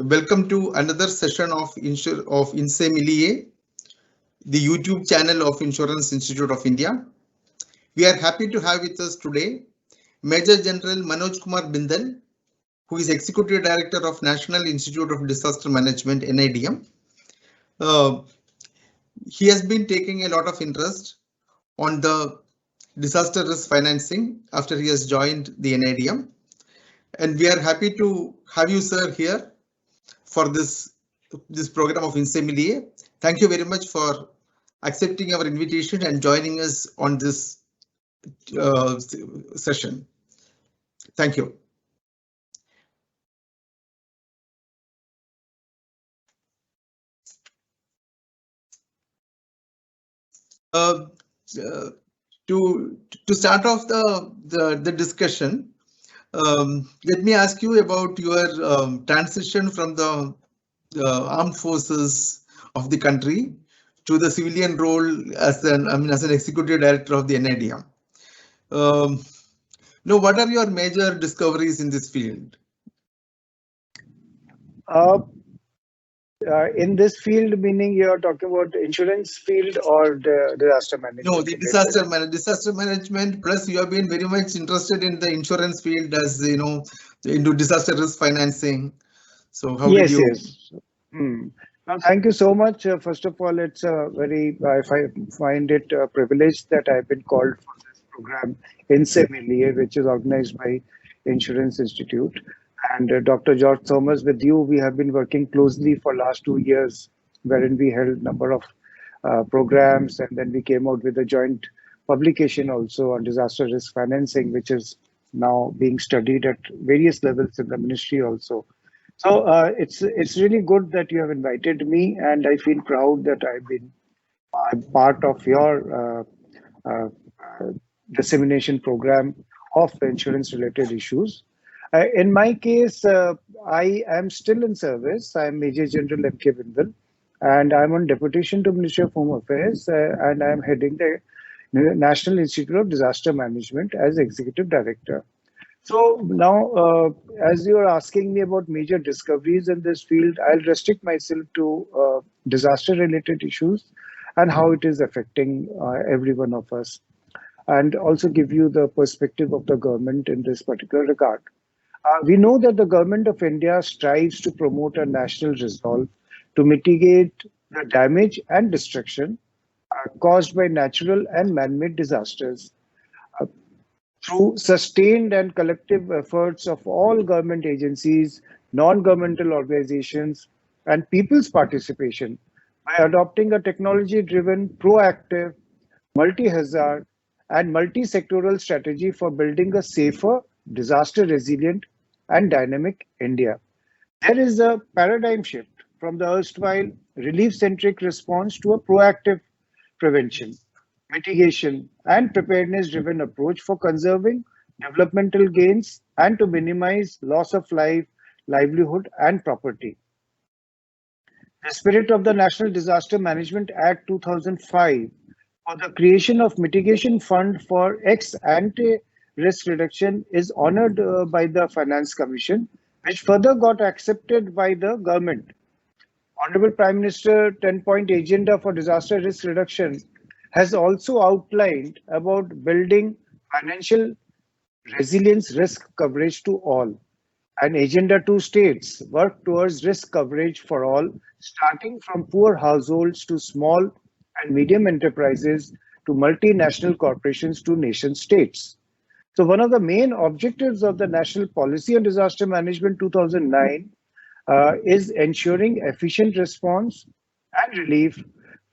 Welcome to another session of Inse-Miliye, the YouTube channel of Insurance Institute of India. We are happy to have with us today Major General Manoj Kumar Bindal, who is Executive Director of National Institute of Disaster Management (NIDM). He has been taking a lot of interest on the disaster risk financing after he has joined the NIDM, and we are happy to have you, sir, here for this program of Inse-Miliye. Thank you very much for accepting our invitation and joining us on this session. Thank you. To start off the discussion, let me ask you about your transition from the armed forces of the country to the civilian role as an executive director of the NIDM. What are your major discoveries in this field? In this field, meaning you are talking about insurance field or the disaster management? No, the disaster management. Plus, you have been very much interested in the insurance field, as you know, into disaster risk financing. So how did you? Yes. Well, thank you so much. First of all, it's I find it a privilege that I've been called for this program Inse-Miliye, which is organized by Insurance Institute. And Dr. George Thomas, with you, we have been working closely for last 2 years, wherein we held a number of programs, and then we came out with a joint publication also on disaster risk financing, which is now being studied at various levels in the ministry also. So it's really good that you have invited me, and I feel proud that I'm part of your dissemination program of insurance-related issues. In my case, I am still in service. I'm Major General M.K. Bindal, and I'm on deputation to Ministry of Home Affairs, and I'm heading the National Institute of Disaster Management as Executive Director. So now, as you are asking me about major discoveries in this field, I'll restrict myself to disaster-related issues and how it is affecting every one of us, and also give you the perspective of the government in this particular regard. We know that the government of India strives to promote a national resolve to mitigate the damage and destruction caused by natural and man-made disasters. Through sustained and collective efforts of all government agencies, non-governmental organizations, and people's participation, by adopting a technology-driven, proactive, multi-hazard, and multi-sectoral strategy for building a safer, disaster-resilient, and dynamic India. There is a paradigm shift from the erstwhile relief-centric response to a proactive prevention, mitigation, and preparedness-driven approach for conserving developmental gains and to minimize loss of life, livelihood, and property. The spirit of the National Disaster Management Act 2005 for the creation of Mitigation Fund for ex-ante risk reduction is honored by the Finance Commission, which further got accepted by the government. Honorable Prime Minister 10-point agenda for disaster risk reduction has also outlined about building financial resilience risk coverage to all. And Agenda 2 states work towards risk coverage for all, starting from poor households to small and medium enterprises to multinational corporations to nation states. So one of the main objectives of the National Policy on Disaster Management 2009 is ensuring efficient response and relief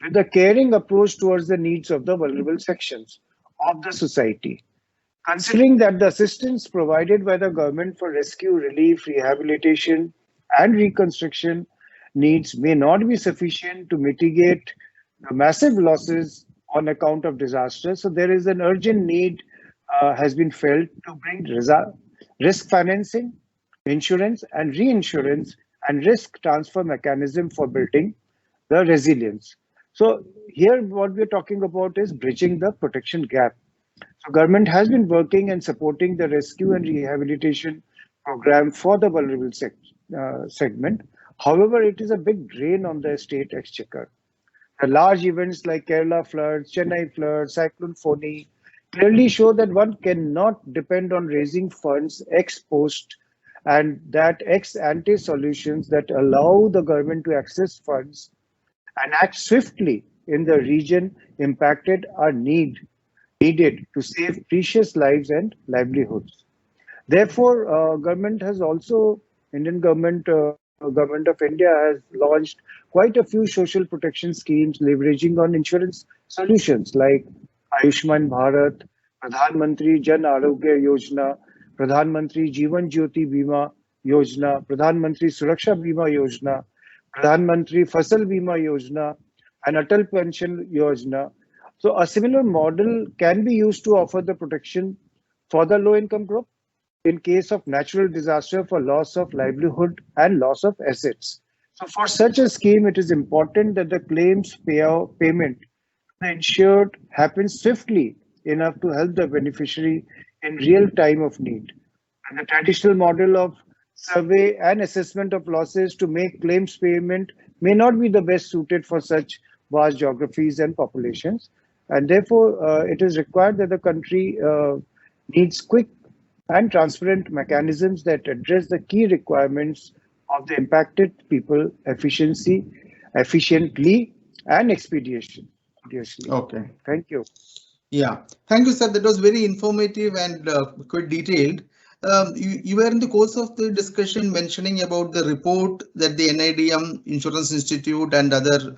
with a caring approach towards the needs of the vulnerable sections of the society. Considering that the assistance provided by the government for rescue, relief, rehabilitation, and reconstruction needs may not be sufficient to mitigate the massive losses on account of disaster, so there is an urgent need has been felt to bring risk financing, insurance and reinsurance and risk transfer mechanism for building the resilience. So here what we're talking about is bridging the protection gap. So government has been working and supporting the rescue and rehabilitation program for the vulnerable segment However, it is a big drain on the state exchequer. The large events like Kerala floods, Chennai floods, Cyclone Foni clearly show that one cannot depend on raising funds ex post, and that ex ante solutions that allow the government to access funds and act swiftly in the region impacted are needed to save precious lives and livelihoods. Therefore, government has also Government of India has launched quite a few social protection schemes leveraging on insurance solutions like Ayushman Bharat, Pradhan Mantri Jan Arogya Yojana, Pradhan Mantri Jeevan Jyoti Bima Yojana, Pradhan Mantri Suraksha Bima Yojana, Pradhan Mantri Fasal Bima Yojana, and Atal Pension Yojana. So a similar model can be used to offer the protection for the low income group in case of natural disaster for loss of livelihood and loss of assets. So for such a scheme, it is important that the claims payment to the insured happens swiftly enough to help the beneficiary in real time of need. And the traditional model of survey and assessment of losses to make claims payment may not be the best suited for such vast geographies and populations. And therefore, it is required that the country needs quick and transparent mechanisms that address the key requirements of the impacted people efficiently and expeditiously. Okay. Thank you. Yeah, thank you, sir. That was very informative and quite detailed. You were in the course of the discussion mentioning about the report that the NIDM Insurance Institute and other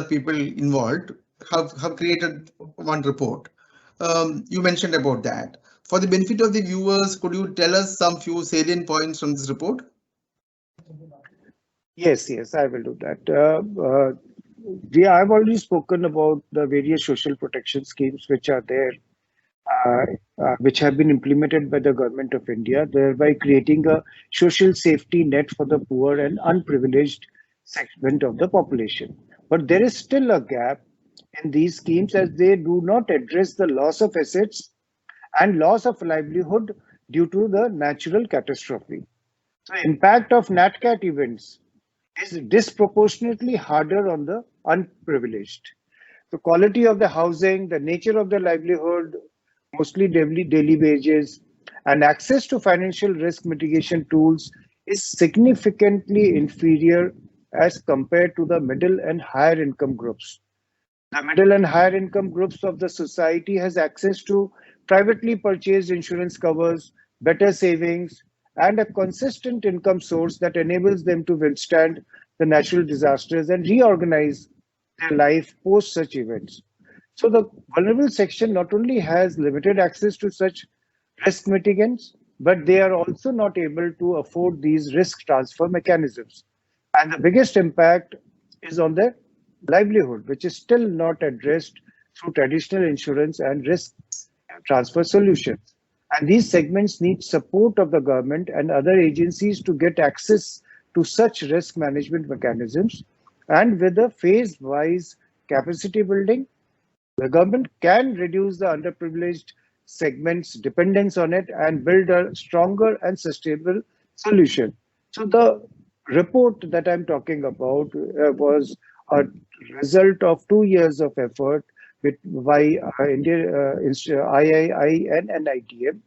people involved have created one report. You mentioned about that. For the benefit of the viewers, could you tell us some few salient points from this report? Yes, I will do that. I've already spoken about the various social protection schemes which are there, which have been implemented by the government of India, thereby creating a social safety net for the poor and unprivileged segment of the population. But there is still a gap in these schemes as they do not address the loss of assets and loss of livelihood due to the natural catastrophe. The impact of NatCat events is disproportionately harder on the unprivileged. The quality of the housing, the nature of the livelihood, mostly daily wages, and access to financial risk mitigation tools is significantly inferior as compared to the middle and higher income groups. The middle and higher income groups of the society has access to privately purchased insurance covers, better savings, and a consistent income source that enables them to withstand the natural disasters and reorganize their life post such events. So the vulnerable section not only has limited access to such risk mitigants, but they are also not able to afford these risk transfer mechanisms. And the biggest impact is on their livelihood, which is still not addressed through traditional insurance and risk transfer solutions. And these segments need support of the government and other agencies to get access to such risk management mechanisms. And with a phase-wise capacity building, the government can reduce the underprivileged segments' dependence on it and build a stronger and sustainable solution. So the report that I'm talking about was a result of 2 years of effort by III and NIDM,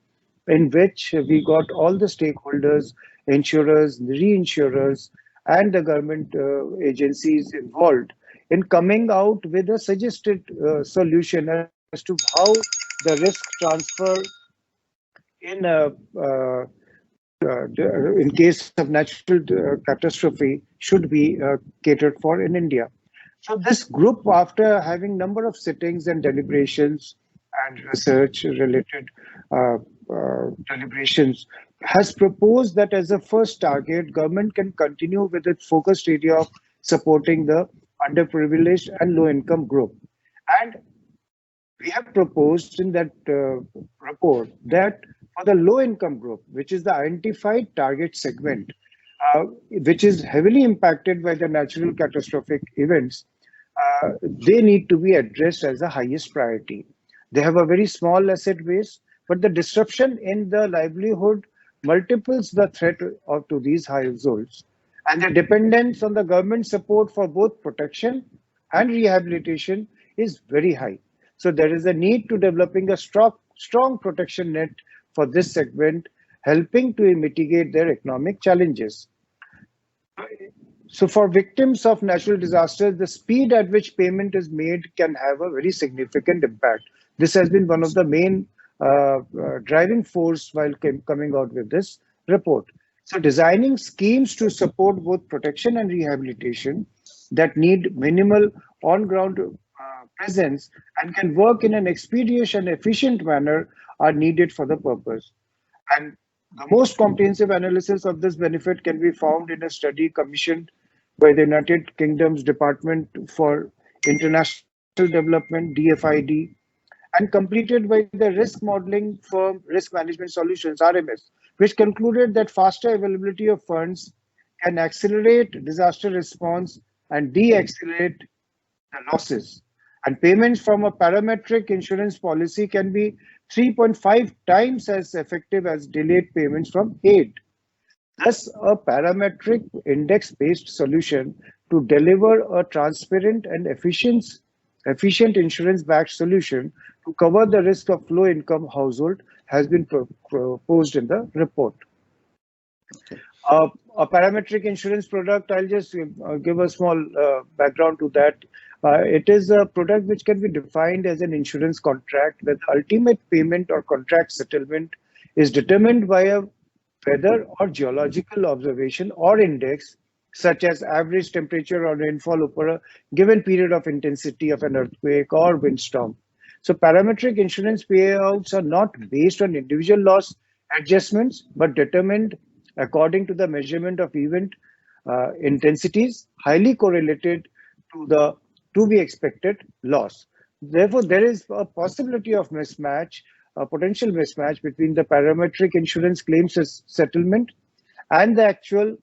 in which we got all the stakeholders, insurers, reinsurers, and the government agencies involved in coming out with a suggested solution as to how the risk transfer in in case of natural catastrophe should be catered for in India. So this group, after having number of sittings and deliberations and research related deliberations, has proposed that as a first target, government can continue with its focused area of supporting the underprivileged and low income group. And we have proposed in that report that for the low income group, which is the identified target segment, which is heavily impacted by the natural catastrophic events, they need to be addressed as the highest priority. They have a very small asset base, but the disruption in the livelihood multiples the threat to these households. And the dependence on the government support for both protection and rehabilitation is very high. So there is a need to developing a strong protection net for this segment, helping to mitigate their economic challenges. So for victims of natural disasters, the speed at which payment is made can have a very significant impact. This has been one of the main driving force while coming out with this report. So designing schemes to support both protection and rehabilitation that need minimal on-ground presence and can work in an expeditious and efficient manner are needed for the purpose. And the most comprehensive analysis of this benefit can be found in a study commissioned by the United Kingdom's Department for International Development, DFID, and completed by the risk modeling firm Risk Management Solutions, RMS, which concluded that faster availability of funds can accelerate disaster response and de-accelerate the losses. And payments from a parametric insurance policy can be 3.5 times as effective as delayed payments from aid. Thus, a parametric index-based solution to deliver a transparent and efficient insurance-backed solution to cover the risk of low-income household has been proposed in the report. A parametric insurance product, I'll just give a small background to that. It is a product which can be defined as an insurance contract where the ultimate payment or contract settlement is determined by a weather or geological observation or index, such as average temperature or rainfall over a given period of intensity of an earthquake or windstorm. So parametric insurance payouts are not based on individual loss adjustments, but determined according to the measurement of event intensities, highly correlated to the to be expected loss. Therefore, there is a possibility of mismatch, a potential mismatch between the parametric insurance claims settlement and the actual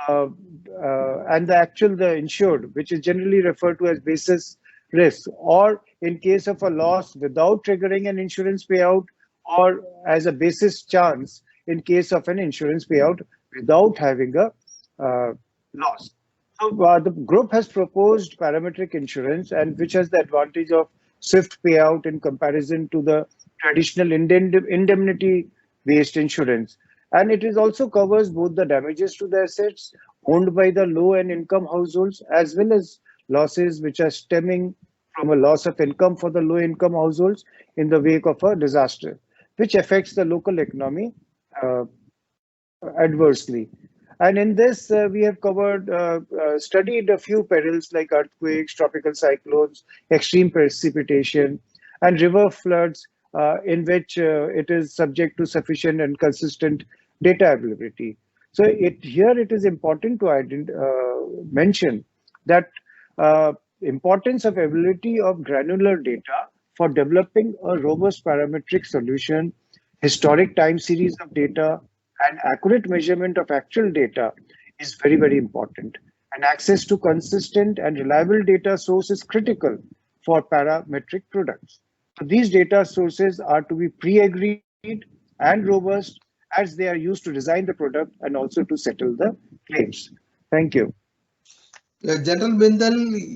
the insured, which is generally referred to as basis risk, or in case of a loss without triggering an insurance payout, or as a basis chance in case of an insurance payout without having a loss. So the group has proposed parametric insurance, and which has the advantage of swift payout in comparison to the traditional indemnity-based insurance. And it is also covers both the damages to the assets owned by the low and income households, as well as losses which are stemming from a loss of income for the low income households in the wake of a disaster, which affects the local economy adversely. And in this, we have studied a few perils like earthquakes, tropical cyclones, extreme precipitation, and river floods, in which it is subject to sufficient and consistent data availability. So here it is important to mention that importance of availability of granular data for developing a robust parametric solution, historic time series of data, and accurate measurement of actual data is very, very important. And access to consistent and reliable data source is critical for parametric products. So these data sources are to be pre-agreed and robust as they are used to design the product and also to settle the claims. Thank you. General Bindal,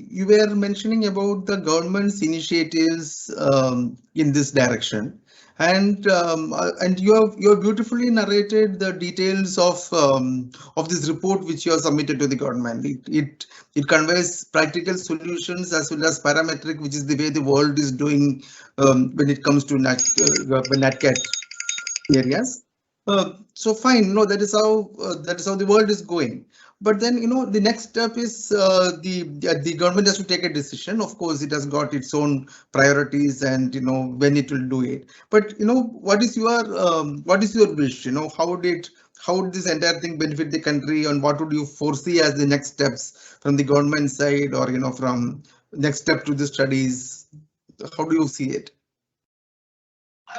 you were mentioning about the government's initiatives in this direction, and you have beautifully narrated the details of this report which you have submitted to the government. It conveys practical solutions as well as parametric, which is the way the world is doing when it comes to NatCat areas. So fine, no, that is how the world is going. But then, the next step is the government has to take a decision. Of course, it has got its own priorities and when it will do it. But what is your wish? How would this entire thing benefit the country, and what would you foresee as the next steps from the government side, or from next step to the studies? How do you see it?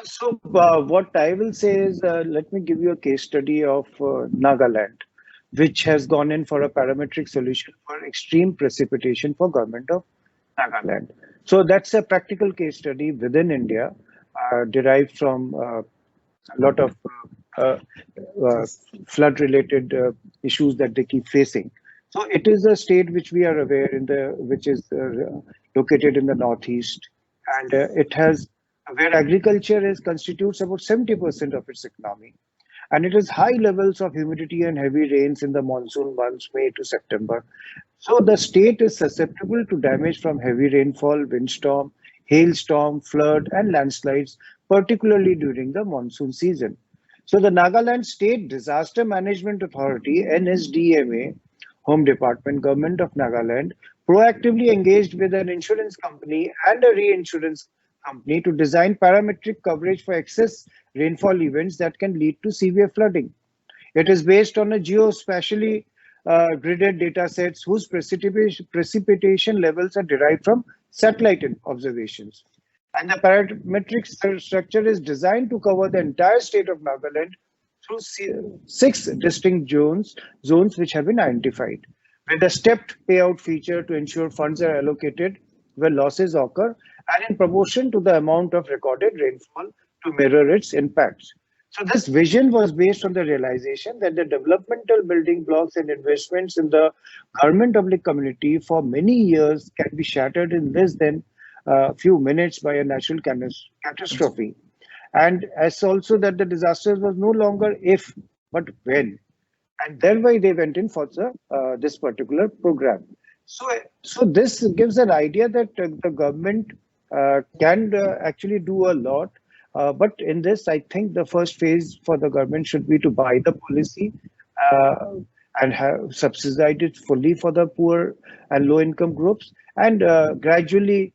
So what I will say is, let me give you a case study of Nagaland, which has gone in for a parametric solution for extreme precipitation for government of Nagaland. So that's a practical case study within India, derived from a lot of flood-related issues that they keep facing. So it is a state which we are aware which is located in the northeast, and it has where agriculture is constitutes about 70% of its economy, and it has high levels of humidity and heavy rains in the monsoon months, May to September. So the state is susceptible to damage from heavy rainfall, windstorm, hailstorm, flood, and landslides, particularly during the monsoon season. So the Nagaland State Disaster Management Authority, NSDMA, Home Department, Government of Nagaland, proactively engaged with an insurance company and a reinsurance company to design parametric coverage for excess rainfall events that can lead to severe flooding. It is based on a geospatially gridded data sets whose precipitation levels are derived from satellite observations. And the parametric structure is designed to cover the entire state of Nagaland through six distinct zones which have been identified, with a stepped payout feature to ensure funds are allocated where losses occur and in proportion to the amount of recorded rainfall to mirror its impacts. So this vision was based on the realization that the developmental building blocks and investments in the government-public community for many years can be shattered in less than a few minutes by a natural catastrophe. And as also that the disasters was no longer if, but when. And thereby they went in for this particular program. So this gives an idea that the government can actually do a lot. But in this, I think the first phase for the government should be to buy the policy uh, and have subsidize it fully for the poor and low income groups, and gradually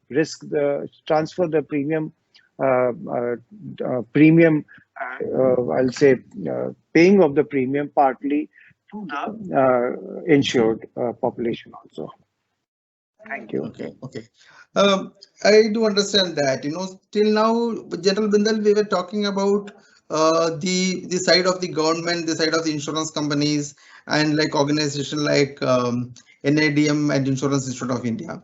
transfer the premium, I'll say paying of the premium partly to the insured population also. Thank you. Okay. I do understand that. Till now, General Bindal, we were talking about the side of the government, the side of the insurance companies, and like organization like NIDM and Insurance Institute of India.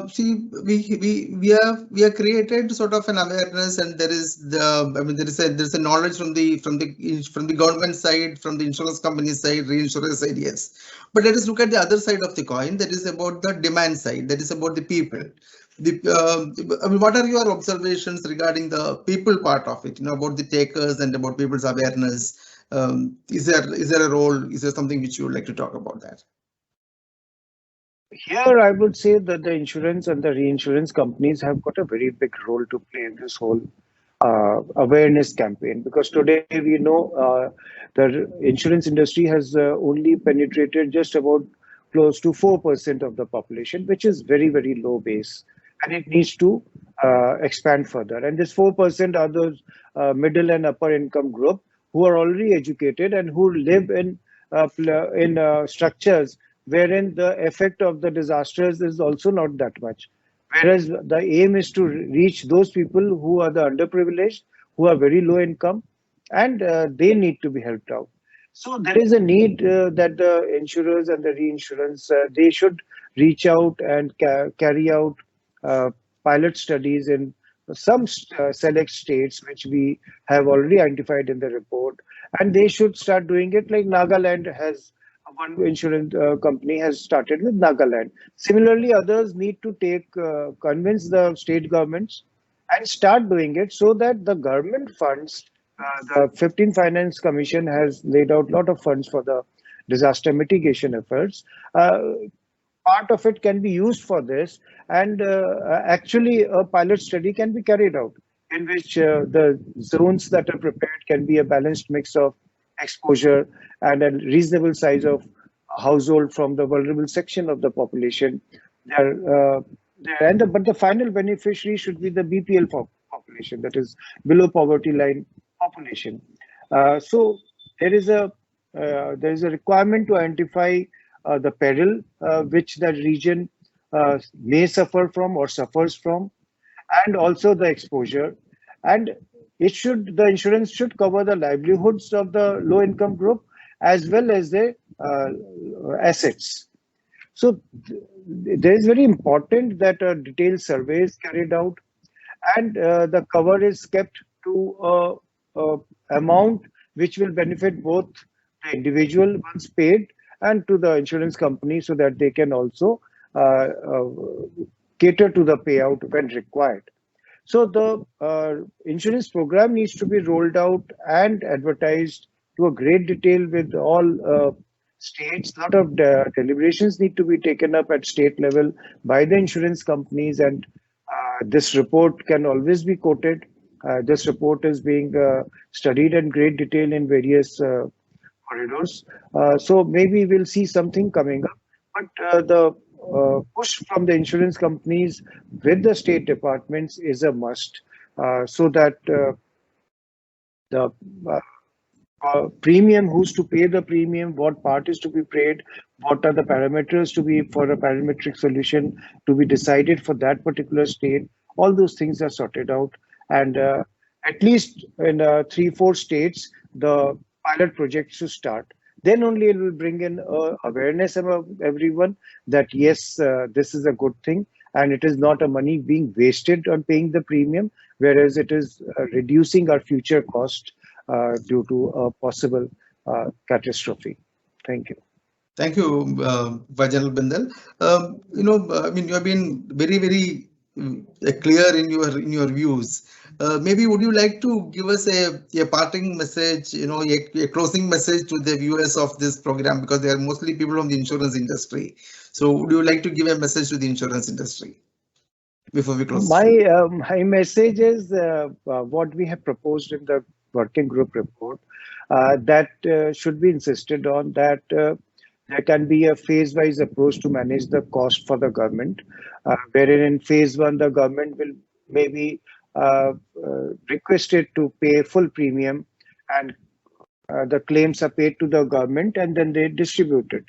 See, we have created sort of an awareness, and there is a knowledge from the government side, from the insurance company side, reinsurance side, yes. But let us look at the other side of the coin. That is about the demand side. That is about the people. What are your observations regarding the people part of it? About the takers and about people's awareness. Is there a role? Is there something which you would like to talk about that? Here, I would say that the insurance and the reinsurance companies have got a very big role to play in this whole awareness campaign, because today we know the insurance industry has only penetrated just about close to 4% of the population, which is very, very low base, and it needs to expand further. And this 4% are those middle and upper income group who are already educated and who live in structures wherein the effect of the disasters is also not that much. Whereas the aim is to reach those people who are the underprivileged, who are very low income, and they need to be helped out. So there is a need that the insurers and the reinsurance, they should reach out and carry out pilot studies in some select states, which we have already identified in the report. And they should start doing it like Nagaland has. One insurance company has started with Nagaland. Similarly, others need to convince the state governments and start doing it, so that the government funds, the 15th Finance Commission has laid out a lot of funds for the disaster mitigation efforts. Part of it can be used for this, and actually a pilot study can be carried out in which the zones that are prepared can be a balanced mix of exposure and a reasonable size of household from the vulnerable section of the population. But the final beneficiary should be the BPL population, that is below poverty line population. So there is a requirement to identify the peril which that region may suffer from or suffers from, and also the exposure. And the insurance should cover the livelihoods of the low income group as well as the assets. So there is very important that a detailed survey is carried out, and the cover is kept to a amount which will benefit both the individual once paid and to the insurance company so that they can also cater to the payout when required. So the insurance program needs to be rolled out and advertised to a great detail with all states. A lot of deliberations need to be taken up at state level by the insurance companies, and this report can always be quoted. This report is being studied in great detail in various corridors. So maybe we'll see something coming up. But the push from the insurance companies with the state departments is a must, so that the premium, who's to pay the premium, what part is to be paid, what are the parameters to be for a parametric solution to be decided for that particular state. All those things are sorted out, and at least in 3-4 states, the pilot projects to start. Then only it will bring in awareness among everyone that yes, this is a good thing, and it is not a money being wasted on paying the premium, whereas it is reducing our future cost due to a possible catastrophe. Thank you. Thank you, General Bindal. I mean, you have been very clear in your views. Maybe would you like to give us a parting message, a closing message to the viewers of this program, because they are mostly people from the insurance industry. So would you like to give a message to the insurance industry before we close? My message is what we have proposed in the working group report, that should be insisted on, that there can be a phase-wise approach to manage the cost for the government, wherein in phase 1, the government will maybe requested to pay full premium, and the claims are paid to the government and then they distribute it.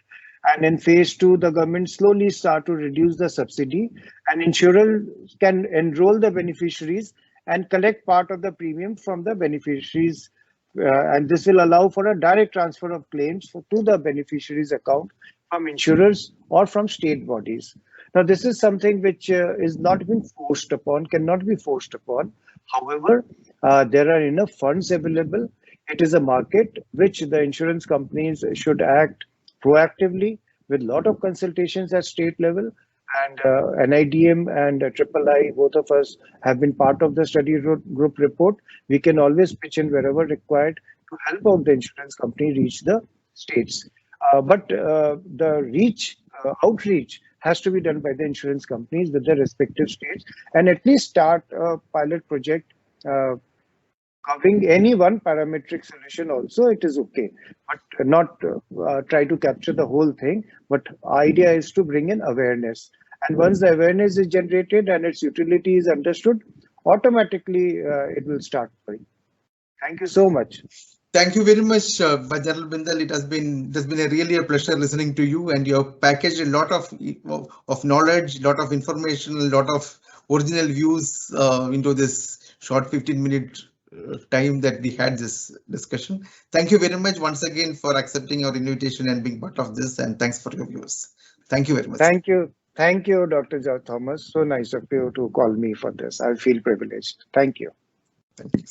And in phase 2, the government slowly start to reduce the subsidy, and insurer can enroll the beneficiaries and collect part of the premium from the beneficiaries. And this will allow for a direct transfer of claims to the beneficiaries' account from insurers or from state bodies. Now, this is something which is not being forced upon, cannot be forced upon. However, there are enough funds available. It is a market which the insurance companies should act proactively with a lot of consultations at state level. And NIDM and III, both of us have been part of the study group report. We can always pitch in wherever required to help out the insurance company reach the states. But the outreach has to be done by the insurance companies with their respective states, and at least start a pilot project covering any one parametric solution also. It is okay, but not try to capture the whole thing. But idea is to bring in awareness, and once the awareness is generated and its utility is understood, automatically it will start going. Thank you so much. Thank you very much, General Bindal. It has been really a pleasure listening to you, and you have packaged a lot of knowledge, lot of information, a lot of original views into this short 15-minute time that we had this discussion. Thank you very much once again for accepting our invitation and being part of this, and thanks for your views. Thank you very much. Thank you, Dr. Thomas. So nice of you to call me for this. I feel privileged. Thank you. Thank you.